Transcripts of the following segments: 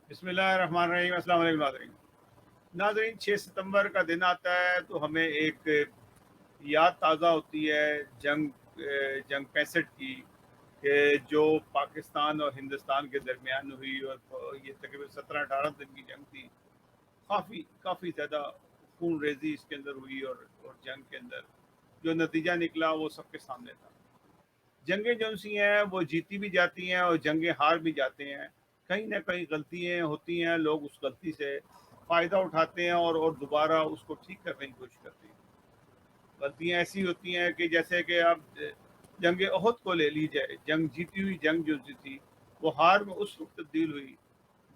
بسم اللہ الرحمن الرحیم۔ السلام علیکم ناظرین 6 ستمبر کا دن آتا ہے تو ہمیں ایک یاد تازہ ہوتی ہے جنگ 65 کی، کہ جو پاکستان اور ہندوستان کے درمیان ہوئی، اور یہ تقریباً 17-18 دن کی جنگ تھی۔ کافی زیادہ خون ریزی اس کے اندر ہوئی، اور جنگ کے اندر جو نتیجہ نکلا وہ سب کے سامنے تھا۔ جنگیں جو سی ہیں وہ جیتی بھی جاتی ہیں اور جنگیں ہار بھی جاتے ہیں۔ کہیں نہ کہیں غلطیاں ہوتی ہیں، لوگ اس غلطی سے فائدہ اٹھاتے ہیں اور دوبارہ اس کو ٹھیک کرنے کی کوشش کرتے ہیں۔ غلطیاں ایسی ہوتی ہیں کہ جیسے کہ اب جنگ احد کو لے لی جائے، جنگ جیتی ہوئی جنگ جو تھی وہ ہار میں اس وقت تبدیل ہوئی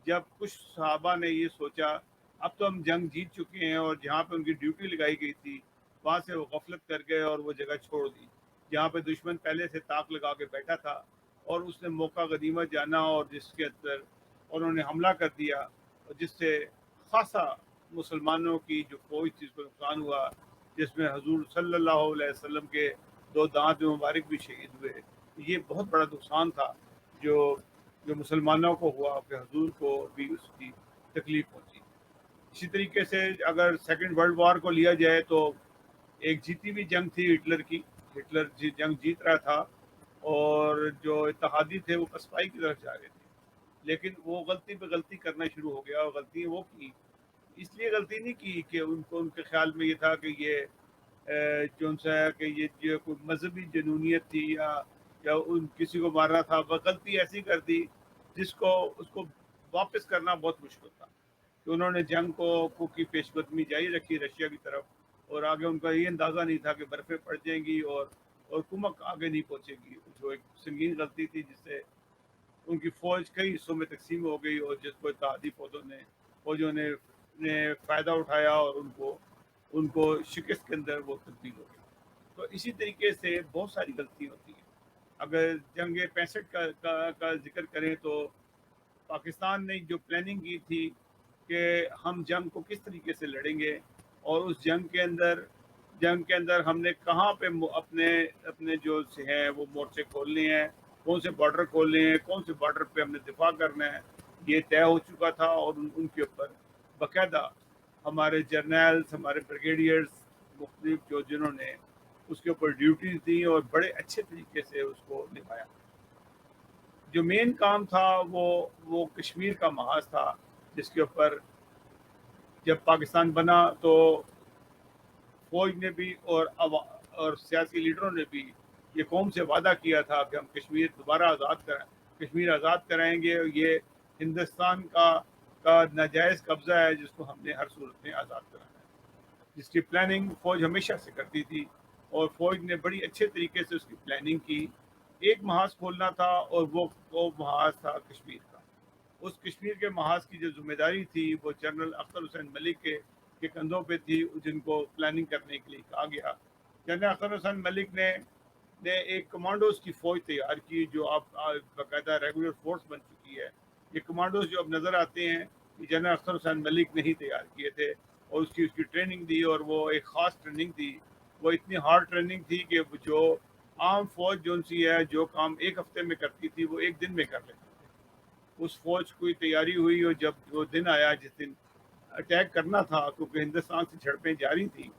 جب کچھ صحابہ نے یہ سوچا اب تو ہم جنگ جیت چکے ہیں، اور جہاں پہ ان کی ڈیوٹی لگائی گئی تھی وہاں سے وہ غفلت کر گئے اور وہ جگہ چھوڑ دی جہاں پہ دشمن پہلے سے طاق لگا کے بیٹھا تھا، اور اس نے موقع غنیمت جانا اور جس کے اندر انہوں نے حملہ کر دیا، اور جس سے خاصا مسلمانوں کی جو فوج تھی اس کو نقصان ہوا، جس میں حضور صلی اللہ علیہ وسلم کے 2 دانت مبارک بھی شہید ہوئے۔ یہ بہت بڑا نقصان تھا جو جو مسلمانوں کو ہوا، کہ حضور کو بھی اس کی تکلیف پہنچی۔ اسی طریقے سے اگر سیکنڈ ورلڈ وار کو لیا جائے تو ایک جیتی ہوئی جنگ تھی ہٹلر کی۔ ہٹلر جنگ جیت رہا تھا، اور جو اتحادی تھے وہ پسپائی کی طرف جا رہے تھے، لیکن وہ غلطی پہ غلطی کرنا شروع ہو گیا، اور غلطی وہ کی اس لیے غلطی نہیں کی کہ ان کے خیال میں یہ تھا کہ یہ جو سا ہے کہ یہ کوئی مذہبی جنونیت تھی، یا ان کسی کو مارنا تھا۔ وہ غلطی ایسی کر دی جس کو اس کو واپس کرنا بہت مشکل تھا، کہ انہوں نے جنگ کو کی پیش قدمی جاری رکھی رشیا کی طرف، اور آگے ان کا یہ اندازہ نہیں تھا کہ برفیں پڑ جائیں گی اور کمک آگے نہیں پہنچے گی، جو ایک سنگین غلطی تھی جس سے ان کی فوج کئی حصوں میں تقسیم ہو گئی، اور جس کو اتحادی فوجوں نے فائدہ اٹھایا اور ان کو شکست کے اندر وہ تبدیل ہو گئی۔ تو اسی طریقے سے بہت ساری غلطی ہوتی ہیں۔ اگر جنگ 65 کا ذکر کریں تو پاکستان نے جو پلاننگ کی تھی کہ ہم جنگ کو کس طریقے سے لڑیں گے، اور اس جنگ کے اندر ہم نے کہاں پہ اپنے جو ہیں وہ مورچے کھولنے ہیں، کون سے بارڈر کھولنے ہیں، کون سے بارڈر پہ ہم نے دفاع کرنا ہے، یہ طے ہو چکا تھا۔ اور ان کے اوپر باقاعدہ ہمارے جرنیلز، ہمارے بریگیڈیئرز مختلف جنہوں نے اس کے اوپر ڈیوٹیز دی اور بڑے اچھے طریقے سے اس کو نبھایا۔ جو مین کام تھا وہ کشمیر کا محاذ تھا، جس کے اوپر جب پاکستان بنا تو فوج نے بھی اور سیاسی لیڈروں نے بھی یہ قوم سے وعدہ کیا تھا کہ ہم کشمیر دوبارہ کشمیر آزاد کرائیں گے، اور یہ ہندوستان کا ناجائز قبضہ ہے جس کو ہم نے ہر صورت میں آزاد کرانا ہے، جس کی پلاننگ فوج ہمیشہ سے کرتی تھی، اور فوج نے بڑی اچھے طریقے سے اس کی پلاننگ کی۔ ایک محاذ کھولنا تھا، اور وہ محاذ تھا کشمیر کا۔ اس کشمیر کے محاذ کی جو ذمہ داری تھی وہ جنرل اختر حسین ملک کے کندھوں پہ تھی، جن کو پلاننگ کرنے کے لیے کہا گیا۔ جنرل اختر حسین ملک نے ایک کمانڈوز کی فوج تیار کی، جو اب باقاعدہ ریگولر فورس بن چکی ہے۔ یہ کمانڈوز جو اب نظر آتے ہیں یہ جنرل اختر حسین ملک نے ہی تیار کیے تھے، اور اس کی ٹریننگ دی، اور وہ ایک خاص ٹریننگ تھی۔ وہ اتنی ہارڈ ٹریننگ تھی کہ جو عام فوج جو سی ہے جو کام ایک ہفتے میں کرتی تھی وہ ایک دن میں کر لیتی تھی۔ اس فوج کی تیاری ہوئی، اور جب وہ دن آیا جس دن اٹیک کرنا تھا، کیونکہ ہندوستان سے جھڑپیں جاری تھیں،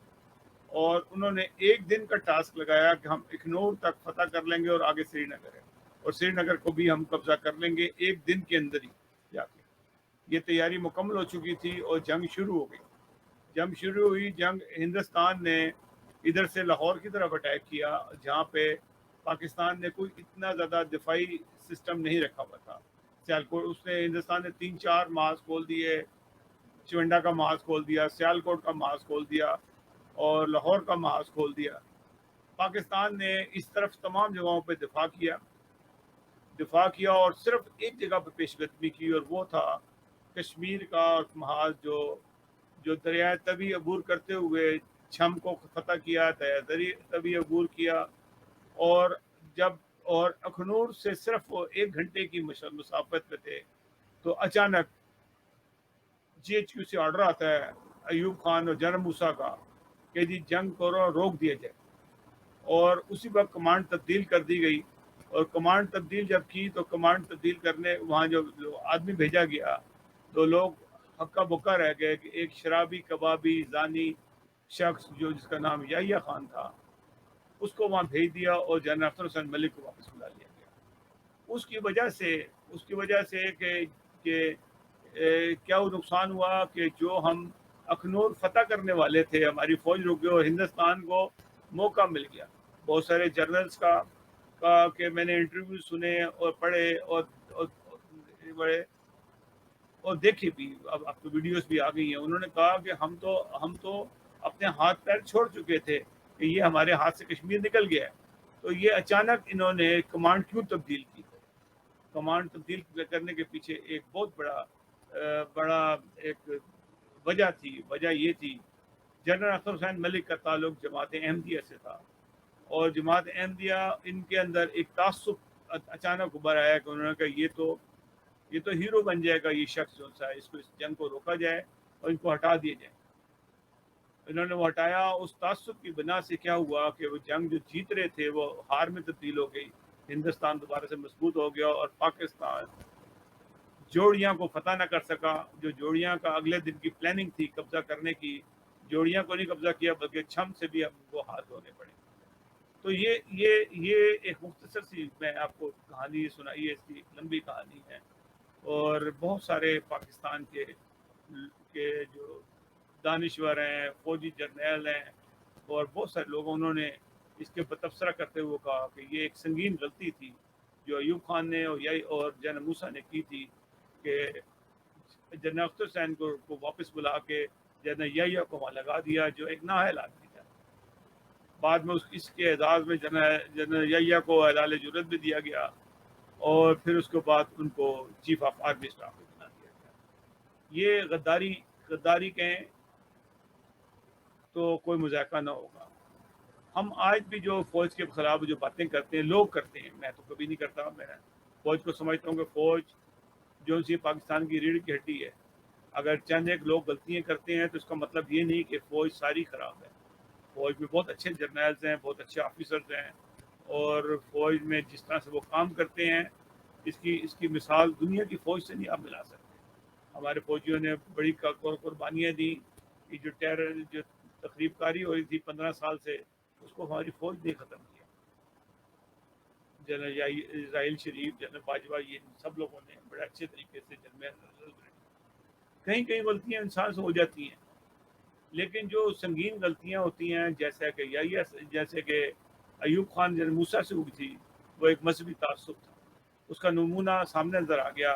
اور انہوں نے ایک دن کا ٹاسک لگایا کہ ہم اخنور تک فتح کر لیں گے اور آگے سری نگر ہے، اور سری نگر کو بھی ہم قبضہ کر لیں گے ایک دن کے اندر ہی جا کے۔ یہ تیاری مکمل ہو چکی تھی، اور جنگ شروع ہو گئی۔ جنگ شروع ہوئی، ہندوستان نے ادھر سے لاہور کی طرف اٹیک کیا، جہاں پہ پاکستان نے کوئی اتنا زیادہ دفاعی سسٹم نہیں رکھا ہوا تھا۔ سیالکوٹ ہندوستان نے 3-4 محاذ کھول دیے، چونڈا کا محاذ کھول دیا، سیالکوٹ کا محاذ کھول دیا، اور لاہور کا محاذ کھول دیا۔ پاکستان نے اس طرف تمام جگہوں پہ دفاع کیا اور صرف ایک جگہ پہ پیش قدمی کی، اور وہ تھا کشمیر کا محاذ، جو دریائے تبی عبور کرتے ہوئے چھم کو فتح کیا، تبی عبور کیا، اور جب اخنور سے صرف وہ 1 گھنٹے کی مسافت پہ تھے تو اچانک GHQ سے آرڈر آتا ہے ایوب خان اور جنرل موسیٰ کا کہ جی جنگ کو روک دیا جائے، اور اسی وقت کمانڈ تبدیل کر دی گئی۔ اور کمانڈ تبدیل جب کی تو کمانڈ تبدیل کرنے وہاں جو آدمی بھیجا گیا تو لوگ ہکا بکا رہ گئے کہ ایک شرابی کبابی زانی شخص جس کا نام یحییٰ خان تھا اس کو وہاں بھیج دیا اور جنرل اختر حسین ملک کو واپس بلا لیا گیا۔ اس کی وجہ سے کہ کیا وہ نقصان ہوا کہ جو ہم اخنور فتح کرنے والے تھے ہماری فوج رک گئی اور ہندوستان کو موقع مل گیا۔ بہت سارے جرنلز کا کہ میں نے انٹرویو سنے اور پڑھے اور دیکھے بھی، اب تو ویڈیوز بھی آ گئی ہیں۔ انہوں نے کہا کہ ہم تو اپنے ہاتھ پیر چھوڑ چکے تھے کہ یہ ہمارے ہاتھ سے کشمیر نکل گیا ہے، تو یہ اچانک انہوں نے کمانڈ کیوں تبدیل کی؟ کمانڈ تبدیل کرنے کے پیچھے ایک بہت بڑا ایک وجہ یہ تھی، جنرل اختر حسین ملک کا تعلق جماعت احمدیہ سے تھا، اور جماعت احمدیہ ان کے اندر ایک تعصب اچانک ابھر آیا کہ انہوں نے کہا یہ تو ہیرو بن جائے گا یہ شخص جو سا، اس جنگ کو روکا جائے اور ان کو ہٹا دیا جائے۔ انہوں نے وہ ہٹایا۔ اس تعصب کی بنا سے کیا ہوا کہ وہ جنگ جو جیت رہے تھے وہ ہار میں تبدیل ہو گئی، ہندوستان دوبارہ سے مضبوط ہو گیا اور پاکستان جوڑیاں کو فتح نہ کر سکا۔ جو جوڑیاں کا اگلے دن کی پلاننگ تھی قبضہ کرنے کی، جوڑیاں کو نہیں قبضہ کیا بلکہ چھم سے بھی ہم کو ہاتھ دھونے پڑے۔ تو یہ ایک مختصر سی میں آپ کو کہانی سنائی ہے، اس کی لمبی کہانی ہے، اور بہت سارے پاکستان کے جو دانشور ہیں، فوجی جرنیل ہیں اور بہت سارے لوگوں، انہوں نے اس کے تبصرہ کرتے ہوئے کہا کہ یہ ایک سنگین غلطی تھی جو ایوب خان نے اور جنرل موسیٰ نے کی تھی کہ جنرل اختر حسین کو واپس بلا کے جنرل یحییٰ کو وہاں لگا دیا جو ایک نااہل آدمی تھا۔ بعد میں اس کے اعزاز میں جنرل یحییٰ کو اعلان جرأت بھی دیا گیا، اور پھر اس کے بعد ان کو چیف آف آرمی اسٹاف بھی بنا دیا گیا۔ یہ غداری کہیں تو کوئی مذاکرہ نہ ہوگا۔ ہم آج بھی جو فوج کے خلاف جو باتیں کرتے ہیں، لوگ کرتے ہیں، میں تو کبھی نہیں کرتا، میں فوج کو سمجھتا ہوں کہ فوج جو سی پاکستان کی ریڑھ کی ہڈی ہے۔ اگر چند ایک لوگ غلطیاں کرتے ہیں تو اس کا مطلب یہ نہیں کہ فوج ساری خراب ہے۔ فوج میں بہت اچھے جرنیلز ہیں، بہت اچھے آفیسرز ہیں، اور فوج میں جس طرح سے وہ کام کرتے ہیں اس کی مثال دنیا کی فوج سے نہیں آپ ملا سکتے۔ ہمارے فوجیوں نے بڑی قربانیاں دی۔ یہ جو تقریب کاری ہو رہی تھی 15 سال سے، اس کو ہماری فوج نے ختم کیا۔ جنرل اسرائیل شریف، جنرل باجوہ، یہ سب لوگوں نے بڑے اچھے طریقے سے کہیں غلطیاں انسان سے ہو جاتی ہیں، لیکن جو سنگین غلطیاں ہوتی ہیں جیسے کہ ایوب خان جنرل موسیٰ سے ہوئی تھی، وہ ایک مذہبی تعصب تھا۔ اس کا نمونہ سامنے نظر آ گیا۔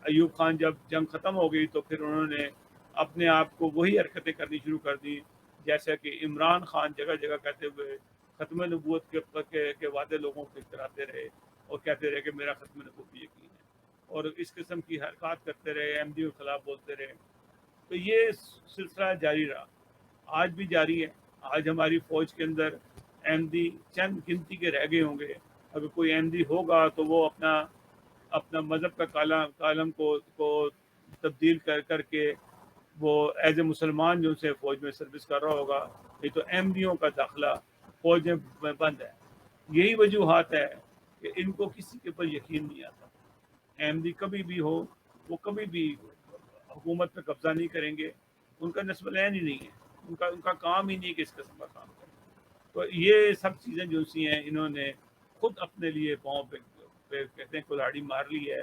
ایوب خان جب جنگ ختم ہو گئی تو پھر انہوں نے اپنے آپ کو وہی حرکتیں کرنی شروع کر دی جیسا کہ عمران خان جگہ جگہ کہتے ہوئے ختم نبوت کے وعدے لوگوں کو کراتے رہے اور کہتے رہے کہ میرا ختم نبوت بھی یقین ہے، اور اس قسم کی حرکات کرتے رہے، احمدیوں کے خلاف بولتے رہے۔ تو یہ سلسلہ جاری رہا، آج بھی جاری ہے۔ آج ہماری فوج کے اندر احمدی چند گنتی کے رہ گئے ہوں گے۔ اگر کوئی احمدی ہوگا تو وہ اپنا مذہب کا کالم کو تبدیل کر کے وہ ایز اے مسلمان جو سے فوج میں سروس کر رہا ہوگا۔ یہ تو احمدیوں کا داخلہ فوج میں بند ہے۔ یہی وجوہات ہے کہ ان کو کسی کے اوپر یقین نہیں آتا۔ احمدی کبھی بھی ہو، وہ کبھی بھی حکومت پہ قبضہ نہیں کریں گے، ان کا نسب العین ہی نہیں ہے، ان کا کام ہی نہیں کہ اس قسم کا کام کریں۔ تو یہ سب چیزیں جو سی ہیں انہوں نے خود اپنے لیے پاؤں پہ کہتے ہیں کلاڑی مار لی ہے،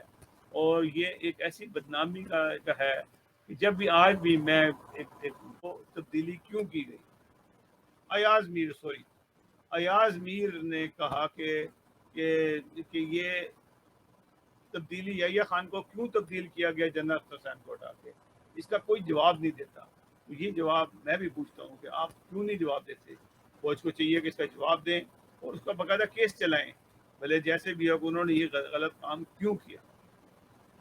اور یہ ایک ایسی بدنامی کا ہے کہ جب بھی آج بھی میں ایک تبدیلی کیوں کی گئی۔ ایاز میر نے کہا کہ یہ تبدیلی یحییٰ خان کو کیوں تبدیل کیا گیا جنرل اختر حسین کو ہٹا کے، اس کا کوئی جواب نہیں دیتا۔ تو یہ جواب میں بھی پوچھتا ہوں کہ آپ کیوں نہیں جواب دیتے؟ فوج کو چاہیے کہ اس کا جواب دیں اور اس کا باقاعدہ کیس چلائیں، بھلے جیسے بھی ہو انہوں نے یہ غلط کام کیوں کیا۔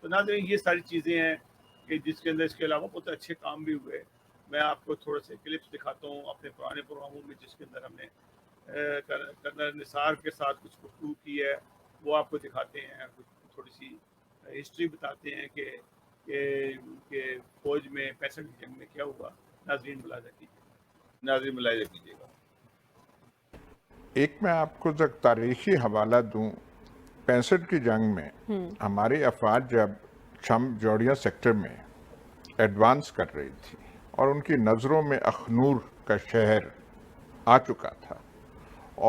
تو ناظرین، یہ ساری چیزیں ہیں کہ جس کے اندر اس کے علاوہ بہت اچھے کام بھی ہوئے۔ میں آپ کو تھوڑے سے کلپس دکھاتا ہوں اپنے پرانے پروگراموں میں جس کے اندر ہم نے کرنل نثار کے ساتھ کچھ گفتگو کی ہے، وہ آپ کو دکھاتے ہیں، کچھ تھوڑی سی ہسٹری بتاتے ہیں کہ فوج میں 65 کی جنگ میں کیا ہوا۔ ناظرین ملاحظہ کیجیے گا۔ ایک میں آپ کو تاریخی حوالہ دوں، 65 کی جنگ میں ہمارے افواج جب چھم جوڑیاں سیکٹر میں ایڈوانس کر رہی تھی اور ان کی نظروں میں اخنور کا شہر آ چکا تھا،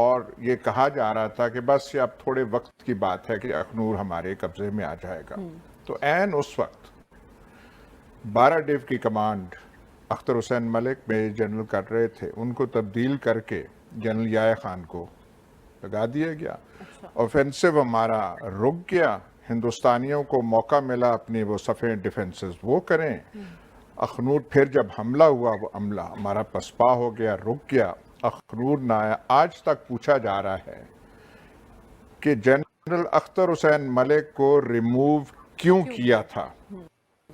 اور یہ کہا جا رہا تھا کہ بس یہ اب تھوڑے وقت کی بات ہے کہ اخنور ہمارے قبضے میں آ جائے گا۔ تو عین اس وقت 12 ڈیو کی کمانڈ اختر حسین ملک میجر جنرل کر رہے تھے، ان کو تبدیل کر کے جنرل یحییٰ خان کو لگا دیا گیا۔ اوفینسو ہمارا رک گیا، ہندوستانیوں کو موقع ملا اپنی وہ صفیں ڈیفنسز وہ کریں۔ اخنور پھر جب حملہ ہوا، وہ حملہ ہمارا پسپا ہو گیا، رک گیا، اخنور نہ آیا۔ آج تک پوچھا جا رہا ہے کہ جنرل اختر حسین ملک کو ریموو کیوں کیا تھا،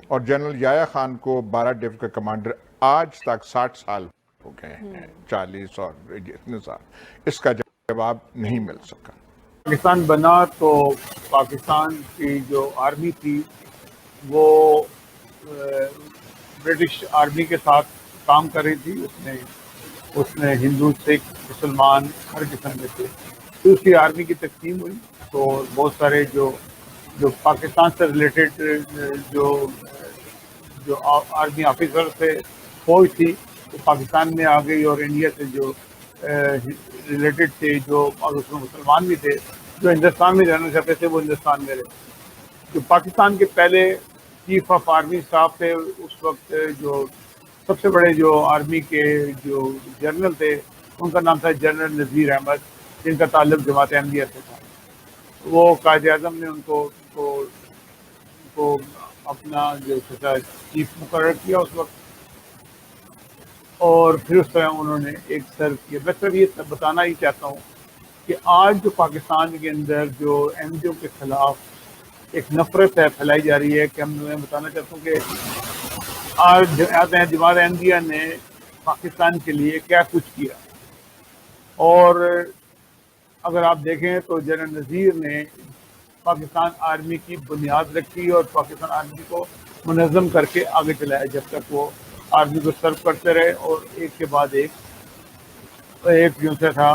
اور جنرل یحییٰ خان کو 12 ڈیو کا کمانڈر آج تک 60 سال ہو گئے ہیں، 40 اور اتنے سال، اس کا جواب نہیں مل سکا۔ پاکستان بنا تو پاکستان کی جو آرمی تھی وہ برٹش آرمی کے ساتھ کام کر رہی تھی، اس میں ہندو، سکھ، مسلمان ہر قسم کے تھے۔ پھر اس کی آرمی کی تقسیم ہوئی تو بہت سارے جو پاکستان سے ریلیٹڈ جو آرمی آفیسر تھے، فوج تھی، وہ پاکستان میں آ گئی، اور انڈیا سے جو ریلیٹڈ تھے، جو اس میں مسلمان بھی تھے، جو ہندوستان میں رہنا چاہتے تھے، وہ ہندوستان میں رہے۔ جو پاکستان کے پہلے چیف آف آرمی اسٹاف تھے اس وقت، جو سب سے بڑے جو آرمی کے جو جنرل تھے، ان کا نام تھا جنرل نذیر احمد، جن کا تعلق جماعت احمدیہ سے تھا۔ وہ قائد اعظم نے ان کو اپنا جو چیف مقرر کیا اس وقت، اور پھر اس طرح انہوں نے ایک سرو کیا۔ میں صرف یہ بتانا ہی چاہتا ہوں کہ آج جو پاکستان کے اندر جو احمدیوں کے خلاف ایک نفرت ہے پھیلائی جا رہی ہے، کہ میں بتانا چاہتا ہوں کہ آج جماعت احمدیہ نے پاکستان کے لیے کیا کچھ کیا، اور اگر آپ دیکھیں تو جنرل نذیر نے پاکستان آرمی کی بنیاد رکھی اور پاکستان آرمی کو منظم کر کے آگے چلایا، جب تک وہ آرمی کو سرو کرتے رہے، اور ایک کے بعد ایک جو سے تھا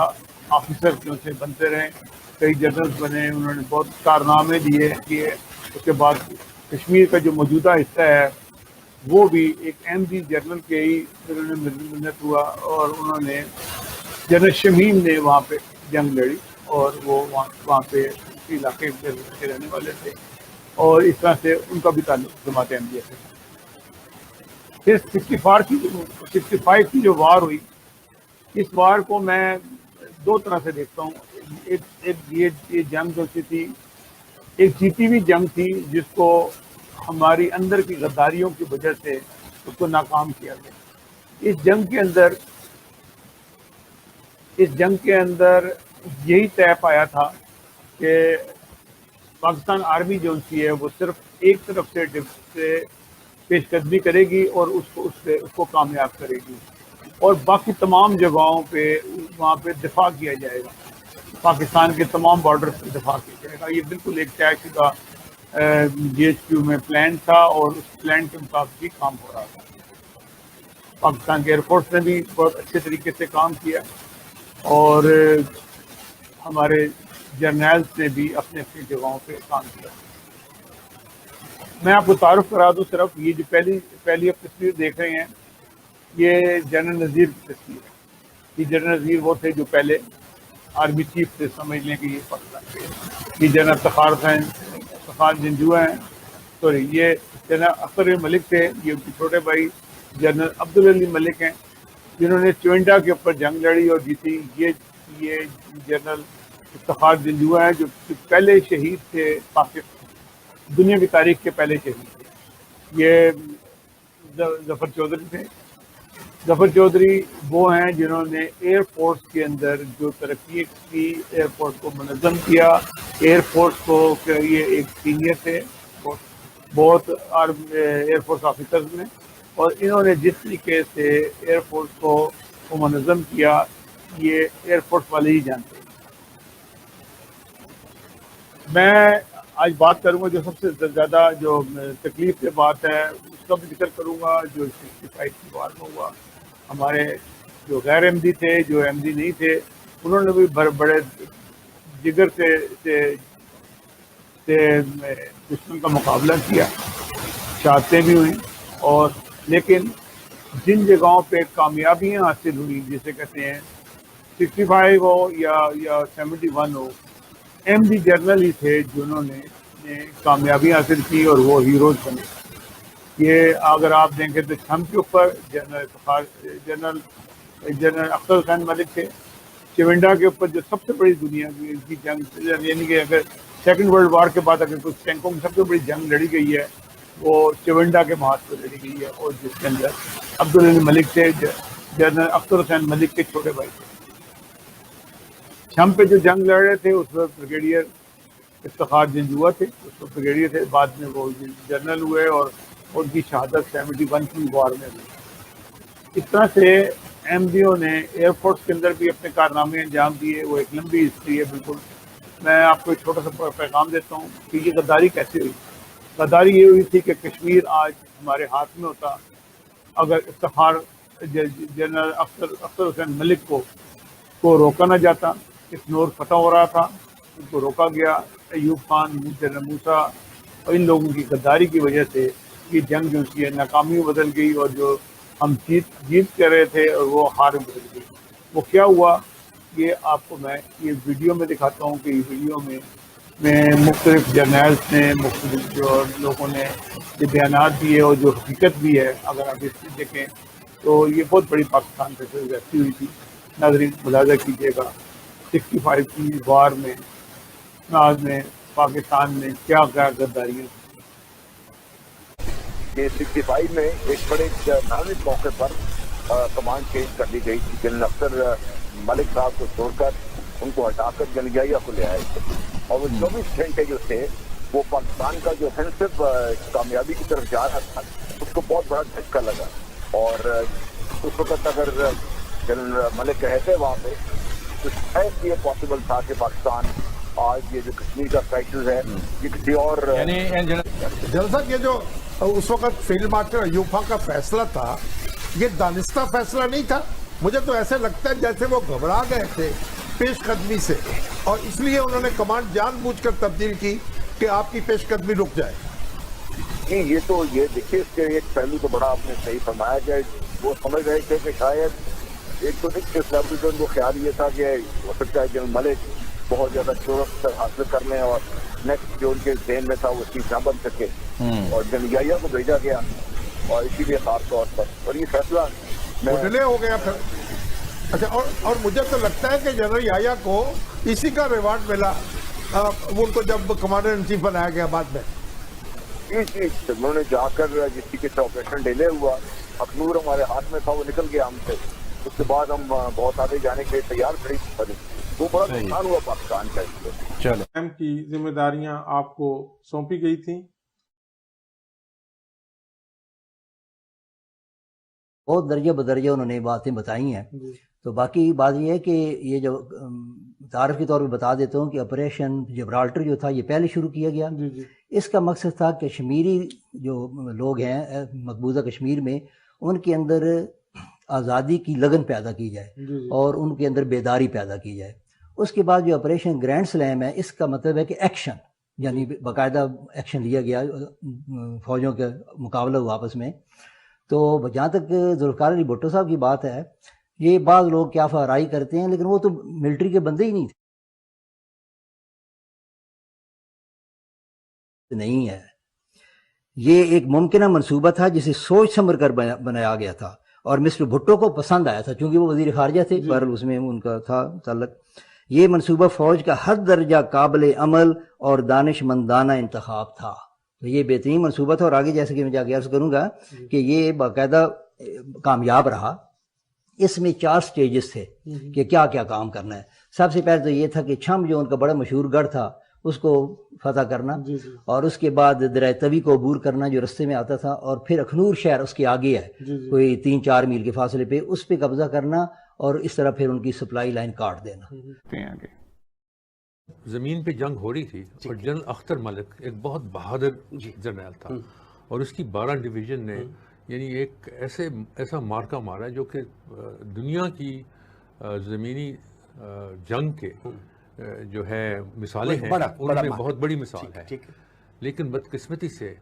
آفیسر جو سے بنتے رہے، کئی جنرلز بنے، انہوں نے بہت کارنامے کیے۔ اس کے بعد کشمیر کا جو موجودہ حصہ ہے وہ بھی ایک احمدی جنرل کے ہی انہوں نے منت ہوا، اور انہوں نے جنرل شمیم نے وہاں پہ جنگ لڑی، اور وہ وہاں پہ اسی علاقے کے رہنے والے تھے، اور اس طرح سے ان کا بھی تعلق جماعت احمدیہ سے تھا۔ پھر 65 کی جو وار ہوئی، اس وار کو میں دو طرح سے دیکھتا ہوں۔ ایک یہ جنگ جو تھی، ایک جیتی ہوئی جنگ تھی، جس کو ہماری اندر کی غداریوں کی وجہ سے اس کو ناکام کیا گیا۔ اس جنگ کے اندر یہی طے پایا تھا کہ پاکستان آرمی جو ہے وہ صرف ایک طرف سے پیش قدمی کرے گی، اور اس کو کامیاب کرے گی، اور باقی تمام جگہوں پہ وہاں پہ دفاع کیا جائے گا، پاکستان کے تمام بارڈر پہ دفاع کیا جائے گا۔ یہ بالکل ایک طے شدہ GHQ میں پلان تھا، اور اس پلان کے مطابق ہی کام ہو رہا تھا۔ پاکستان کے ایئر فورس نے بھی بہت اچھے طریقے سے کام کیا، اور ہمارے جرنیلز نے بھی اپنے اپنی جگہوں پہ کام کیا۔ میں آپ کو تعارف کرا دوں، صرف یہ جو پہلی آپ تصویر دیکھ رہے ہیں، یہ جنرل نذیر کی تصویر ہے۔ یہ جنرل نذیر وہ تھے جو پہلے آرمی چیف تھے، سمجھ لیں کہ یہ پاکستان کے۔ یہ جنرل تخار جنجوع ہیں، سوری، یہ جنرل اختر ملک تھے، یہ ان کے چھوٹے بھائی جنرل عبدالعلی ملک ہیں، جنہوں نے چوئنڈا کے اوپر جنگ لڑی اور جیتی۔ یہ جنرل تخار جنجوع ہیں، جو پہلے شہید تھے، دنیا کی تاریخ کے پہلے شہید تھے۔ یہ ظفر چودھری تھے۔ ظفر چودھری وہ ہیں جنہوں نے ایئر فورس کے اندر جو ترقی کی، ایئر فورس کو منظم کیا، ایئر فورس کو، یہ ایک سینئر تھے بہت ایئر فورس آفیسرز میں، اور انہوں نے جس طریقے سے ایئر فورس کو منظم کیا، یہ ایئر فورس والے ہی جانتے ہیں۔ میں آج بات کروں گا جو سب سے زیادہ جو تکلیف کی بات ہے، اس کا بھی ذکر کروں گا، جو 65 کی وار میں ہوا۔ ہمارے جو غیر احمدی تھے، جو احمدی نہیں تھے، انہوں نے بھی بڑے جگر سے دشمن کا مقابلہ کیا، شہادتیں بھی ہوئیں، اور لیکن جن جگہوں پہ کامیابیاں حاصل ہوئی، جسے کہتے ہیں 65 ہو یا 71 ہو، ایم ڈی جنرل ہی تھے جنہوں نے کامیابی حاصل کی اور وہ ہیروز بنے۔ یہ اگر آپ دیکھیں تو چھم کے اوپر جنرل اختر حسین ملک تھے، چونڈا کے اوپر جو سب سے بڑی دنیا کی جنگ، یعنی کہ اگر سیکنڈ ورلڈ وار کے بعد اگر کچھ ٹینکوں کی سب سے بڑی جنگ لڑی گئی ہے وہ چونڈا کے محاذ پہ لڑی گئی ہے، اور جس کے اندر عبدالعلی ملک تھے، جنرل اختر حسین ملک کے چھوٹے بھائی تھے۔ چھم پہ جو جنگ لڑ رہے تھے اس وقت بریگیڈیئر افتخار جنجوعہ تھے، اس وقت بریگیڈیئر تھے، بعد میں وہ جنرل ہوئے اور ان کی شہادت 71 کی وار میں ہوئی۔ اس طرح سے ایم ڈی او نے ایئر فورس کے اندر بھی اپنے کارنامے انجام دیے، وہ ایک لمبی ہسٹری ہے بالکل۔ میں آپ کو ایک چھوٹا سا پیغام دیتا ہوں کہ یہ غداری کیسے ہوئی۔ غداری یہ ہوئی تھی کہ کشمیر آج ہمارے ہاتھ میں ہوتا، اگر افتخار جنرل اختر حسین ملک کو روکا نہ جاتا، اخنور فتح ہو رہا تھا، ان کو روکا گیا، ایوب خان، جنرل موسیٰ اور ان لوگوں کی غداری کی وجہ سے یہ جنگ جو کی ہے ناکامی میں بدل گئی، اور جو ہم جیت کر رہے تھے اور وہ ہار میں بدل گئی۔ وہ کیا ہوا یہ آپ کو میں یہ ویڈیو میں دکھاتا ہوں کہ یہ ویڈیو میں مختلف جرنیلز نے، مختلف جو لوگوں نے یہ بیانات دیے اور جو حقیقت بھی ہے، اگر آپ اس میں دیکھیں تو یہ بہت بڑی پاکستان سے ویسی ہوئی تھی۔ ناظرین ملاحظہ کیجیے گا 65 کی وار میں آج میں پاکستان میں کیا کیا غداریاں۔ یہ 65 میں ایک بڑے نازک موقع پر کمانڈ چینج کر دی گئی تھی۔ جنرل اختر ملک صاحب کو چھوڑ کر ان کو ہٹا کر جنگیالیہ کو لے آئے تھے، اور وہ 24 گھنٹے جو تھے وہ پاکستان کا جو offensive کامیابی کی طرف جا رہا تھا اس کو بہت بڑا جھٹکا لگا، اور اس وقت اگر جنرل ملک کہتے وہاں پہ تو شاید یہ پاسبل تھا کہ پاکستان آج یہ جو کشمیر کا کرائسس ہے یہ کسی اور جنرل صاحب یہ جو اس وقت فیلڈ مارشل ایوب خان کا فیصلہ تھا یہ دانستہ فیصلہ نہیں تھا؟ مجھے تو ایسے لگتا ہے جیسے وہ گھبرا گئے تھے پیش قدمی سے، اور اس لیے انہوں نے کمانڈ جان بوجھ کر تبدیل کی کہ آپ کی پیش قدمی رک جائے۔ نہیں، یہ دیکھیے اس کے ایک پہلو تو بڑا آپ نے صحیح فرمایا کہ وہ سمجھ رہے تھے کہ شاید ایک تو اسٹیبلشمنٹ کو خیال یہ تھا کہ ہو سکتا ہے جنرل ملک بہت زیادہ شہرت حاصل کر لیں اور نیکسٹ جو ان کے ذہن میں تھا وہ چیز نہ بن سکے، اور جنگیالیہ کو بھیجا گیا، اور اسی لیے خاص طور پر اور یہ فیصلہ ڈیلے ہو گیا پھر۔ اچھا، اور مجھے تو لگتا ہے کہ جنرل یحییٰ کو اسی کا ریوارڈ ملا ان کو جب کمانڈر ان چیف بنایا گیا بعد میں۔ انہوں نے جا کر جس طریقے سے آپریشن ڈیلے ہوا، اخنور ہمارے ہاتھ میں تھا وہ نکل گیا ہم سے، اس کے بعد ہم بہت آگے جانے کے لیے تیار کھڑی تھی، وہ بڑا نقصان ہوا پاکستان کا۔ چلو، ایم کی ذمہ داریاں آپ کو سونپی گئی تھیں؟ بہت درجہ بدرجہ انہوں نے باتیں بتائی ہیں، تو باقی بات یہ ہے کہ یہ جو تعارف کے طور پہ بتا دیتا ہوں کہ آپریشن جبرالٹر جو تھا یہ پہلے شروع کیا گیا۔ اس کا مقصد تھا کشمیری جو لوگ ہیں مقبوضہ کشمیر میں ان کے اندر آزادی کی لگن پیدا کی جائے اور ان کے اندر بیداری پیدا کی جائے۔ اس کے بعد جو آپریشن گرینڈ سلیم ہے اس کا مطلب ہے کہ ایکشن، یعنی باقاعدہ ایکشن لیا گیا، فوجوں کا مقابلہ ہوا آپس میں۔ تو جہاں تک ذوالفقار علی بھٹو صاحب کی بات ہے، یہ بعض لوگ کیا فرائی کرتے ہیں لیکن وہ تو ملٹری کے بندے ہی نہیں ہے۔ یہ ایک ممکنہ منصوبہ تھا جسے سوچ سمجھ کر بنایا گیا تھا، اور مسٹر بھٹو کو پسند آیا تھا چونکہ وہ وزیر خارجہ تھے، پر اس میں ان کا تھا تعلق۔ یہ منصوبہ فوج کا حد درجہ قابل عمل اور دانش مندانہ انتخاب تھا۔ تو یہ بہترین منصوبہ تھا، اور آگے جیسے کہ میں جا کے عرض کروں گا کہ یہ باقاعدہ کامیاب رہا۔ اس میں 4 سٹیجز تھے کہ کیا کیا کام کرنا ہے۔ سب سے پہلے تو یہ تھا کہ چھم جو ان کا بڑا مشہور گڑھ تھا اس کو فتح کرنا، اور اس کے بعد دریائے توی کو عبور کرنا جو رستے میں آتا تھا، اور پھر اخنور شہر اس کے آگے ہے کوئی 3-4 میل کے فاصلے پہ، اس پہ قبضہ کرنا، اور اس طرح پھر ان کی سپلائی لائن کاٹ دینا۔ زمین پہ جنگ ہو رہی تھی، اور جنرل اختر ملک ایک بہت بہادر جنرل تھا، اور اس کی 12 ڈویژن نے یعنی ایک ایسا مارکا مارا جو کہ دنیا کی زمینی جنگ کے جو ہے مثالیں ہیں ان میں بہت بڑی مثال ہے۔ لیکن بدقسمتی سے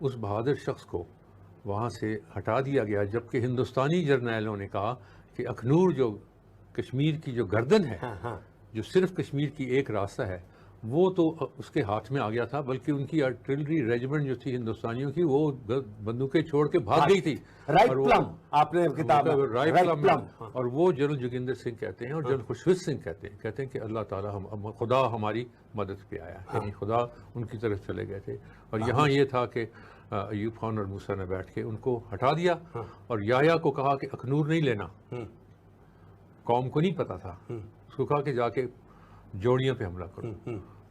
اس بہادر شخص کو وہاں سے ہٹا دیا گیا، جبکہ ہندوستانی جرنیلوں نے کہا کہ اخنور جو کشمیر کی جو گردن ہے، جو صرف کشمیر کی ایک راستہ ہے، وہ تو اس کے ہاتھ میں آ گیا تھا، بلکہ ان کی آرٹلری ریجمنٹ جو تھی ہندوستانیوں کی، وہ بندوقیں چھوڑ کے بھاگ گئی تھی. رائٹ پلم آپ نے کتاب میں رائٹ رائٹ پلم. پلم. اور وہ جنرل جوگندر سنگھ کہتے ہیں اور جنرل خوشوت سنگھ کہتے ہیں کہ اللہ تعالیٰ خدا ہماری مدد پہ آیا، یعنی خدا ان کی طرف چلے گئے تھے. اور یہاں یہ تھا کہ ایوب خان اور موسیٰ نے بیٹھ کے ان کو ہٹا دیا اور یحییٰ کو کہا کہ اخنور نہیں لینا. قوم کو نہیں پتا تھا، اس کو کہا کہ جا کے جوڑیاں پہ حملہ کرو.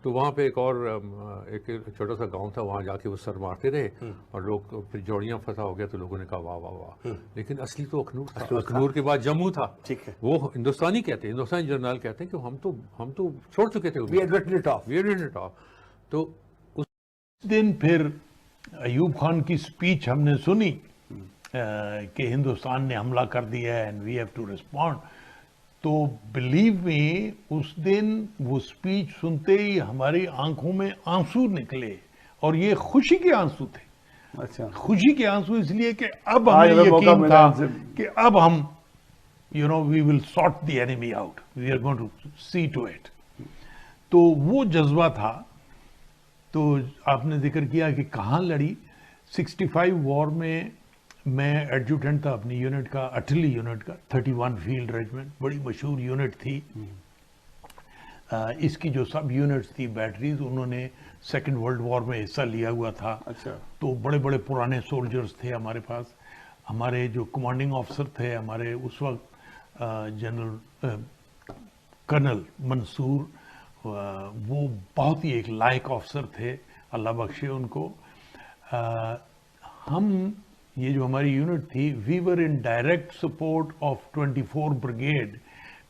تو وہاں پہ ایک چھوٹا سا گاؤں تھا، وہاں جا کے وہ سر مارتے رہے اور لوگ پھر جوڑیاں فتح ہو گیا تو لوگوں نے کہا واہ واہ واہ. لیکن اصلی تو اخنور تھا. اخنور کے بعد جموں تھا. ٹھیک ہے. وہ ہندوستانی جرنیل کہتے ہیں کہ ہم تو چھوڑ چکے تھے. We had written it off. We had written it off. تو اس دن پھر ایوب خان کی سپیچ ہم نے سنی کہ ہندوستان نے حملہ کر دیا ہے and we have to respond. تو بلیو می اس دن وہ سپیچ سنتے ہی ہماری آنکھوں میں آنسو نکلے، اور یہ خوشی کے آنسو تھے. اچھا. خوشی کے آنسو اس لیے کہ اب ہمیں یقین تھا کہ اب ہم we will sort the enemy out. We are going to see to it. تو وہ جذبہ تھا. تو آپ نے ذکر کیا کہ کہاں لڑی. 65 وار میں میں ایڈجوٹنٹ تھا اپنی یونٹ کا، اٹلی یونٹ کا، 31 فیلڈ ریجمنٹ، بڑی مشہور یونٹ تھی. اس کی جو سب یونٹس تھی بیٹریز، انہوں نے سیکنڈ ورلڈ وار میں حصہ لیا ہوا تھا. اچھا. تو بڑے بڑے پرانے سولجرز تھے ہمارے پاس. ہمارے جو کمانڈنگ آفسر تھے ہمارے اس وقت جنرل کرنل منصور، وہ بہت ہی ایک لائق آفسر تھے، اللہ بخشے ان کو. ہم یہ جو ہماری یونٹ تھی، we were in direct support of 24 brigade.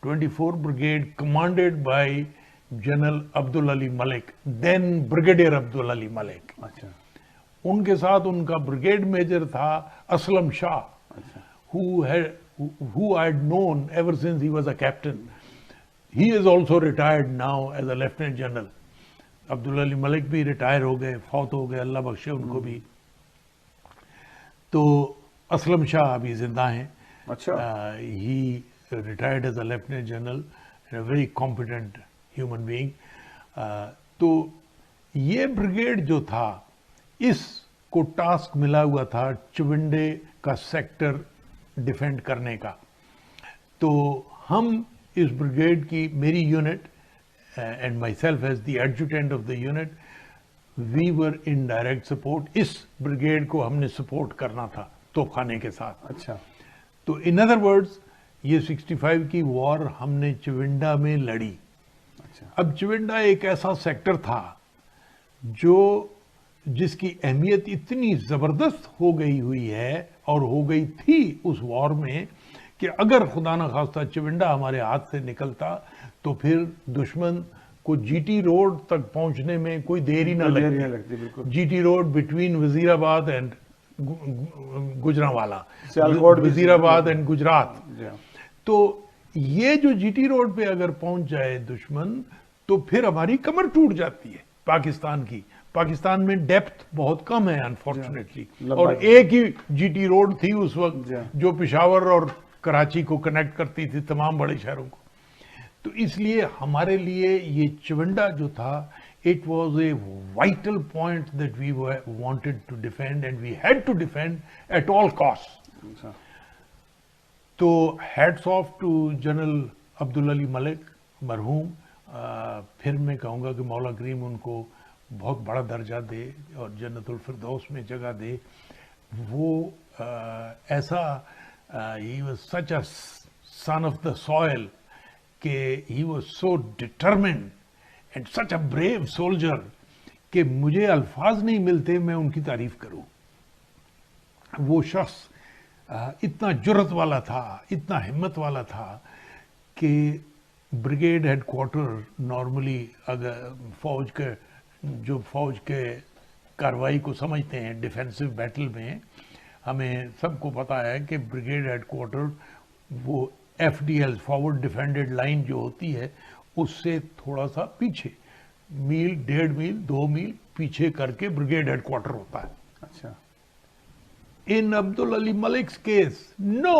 24 brigade commanded by general Abdul Ali Malik, then brigadier Abdul Ali Malik. اچھا. ان کے ساتھ ان کا بریگیڈ میجر تھا اسلم شاہ، who I had known ever since he was a captain. He is also retired now as a lieutenant general. Abdul Ali ملک بھی retire ہو گئے، فوت ہو گئے، اللہ بخشے ان کو بھی. تو اسلم شاہ ابھی زندہ ہیں. اچھا. He retired as a lieutenant general, a very competent human being. تو یہ بریگیڈ جو تھا، اس کو ٹاسک ملا ہوا تھا چونڈے کا سیکٹر ڈیفینڈ کرنے کا. تو ہم اس بریگیڈ کی، میری unit and myself as the adjutant of the unit, we were in direct support. اس بریگیڈ کو ہم نے سپورٹ کرنا تھا توپ خانے کے ساتھ. اچھا. تو ان ادر ورڈز یہ 65 کی وار ہم نے چونڈا میں لڑی. اچھا. اب چونڈا ایک ایسا سیکٹر تھا جس کی اہمیت اتنی زبردست ہو گئی ہوئی ہے اور ہو گئی تھی اس وار میں کہ اگر خدا نخواستہ چونڈا ہمارے ہاتھ سے نکلتا تو پھر دشمن کو جی ٹی روڈ تک پہنچنے میں کوئی دیر ہی نہ لگتی. جی ٹی روڈ بٹوین وزیر آباد اینڈ گجرانوالا، وزیر آباد اینڈ گجرات. تو یہ جو جی ٹی روڈ پہ اگر پہنچ جائے دشمن تو پھر ہماری کمر ٹوٹ جاتی ہے پاکستان کی. پاکستان میں ڈیپتھ بہت کم ہے انفارچونیٹلی، اور ایک ہی جی ٹی روڈ تھی اس وقت جو پشاور اور کراچی کو کنیکٹ کرتی تھی، تمام بڑے شہروں کو. تو اس لیے ہمارے لیے یہ چونڈا جو تھا، it was a vital point that we wanted to defend and we had to defend at all costs. تو hats off to general Abdul Ali Malik مرحوم. پھر میں کہوں گا کہ مولا کریم ان کو بہت بڑا درجہ دے اور جنت الفردوس میں جگہ دے. وہ ایسا he was such a son of the soil کہ he was so determined and such a brave soldier کہ مجھے الفاظ نہیں ملتے میں ان کی تعریف کروں. وہ شخص اتنا جرت والا تھا، اتنا ہمت والا تھا کہ بریگیڈ ہیڈ کوارٹر نارملی اگر فوج کے کاروائی کو سمجھتے ہیں ڈیفینسو بیٹل میں، ہمیں سب کو پتا ہے کہ بریگیڈ ہیڈ کوارٹر وہ F D L forward defended line جو ہوتی ہے اس سے تھوڑا سا پیچھے، میل 1.5 میل 2 میل پیچھے کر کے بریگیڈ ہیڈ کوارٹر ہوتا ہے. اچھا. in Abdul Ali Malik's case, no.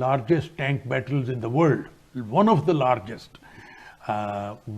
largest tank battles in the world. One of the largest.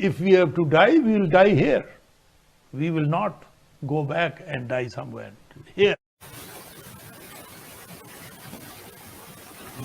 if we have to die, we will die here. We will not go back and die somewhere here.